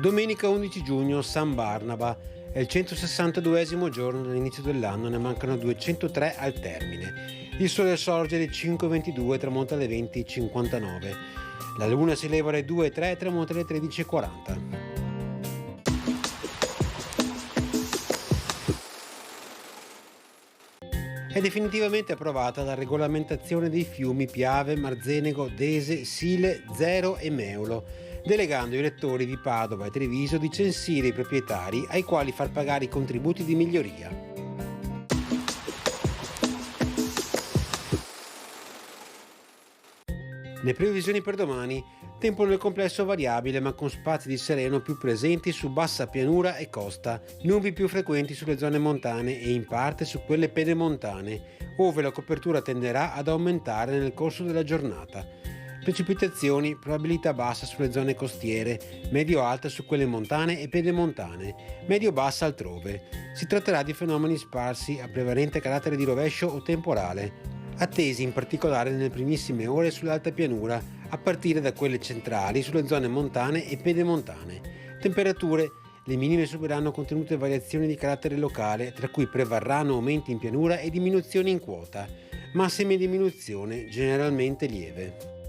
Domenica 11 giugno, San Barnaba. È il 162esimo giorno dall'inizio dell'anno, ne mancano 203 al termine. Il sole sorge alle 5:22 e tramonta alle 20:59. La luna si leva alle 2:03 e tramonta alle 13:40. È definitivamente approvata la regolamentazione dei fiumi Piave, Marzenego, Dese, Sile, Zero e Meulo, delegando ai rettori di Padova e Treviso di censire i proprietari ai quali far pagare i contributi di miglioria. Le previsioni per domani: tempo nel complesso variabile ma con spazi di sereno più presenti su bassa pianura e costa, nubi più frequenti sulle zone montane e in parte su quelle pedemontane, ove la copertura tenderà ad aumentare nel corso della giornata. Precipitazioni, probabilità bassa sulle zone costiere, medio-alta su quelle montane e pedemontane, medio-bassa altrove. Si tratterà di fenomeni sparsi a prevalente carattere di rovescio o temporale, attesi in particolare nelle primissime ore sull'alta pianura, a partire da quelle centrali sulle zone montane e pedemontane. Temperature: le minime subiranno contenute variazioni di carattere locale, tra cui prevarranno aumenti in pianura e diminuzioni in quota. Massime diminuzione generalmente lieve.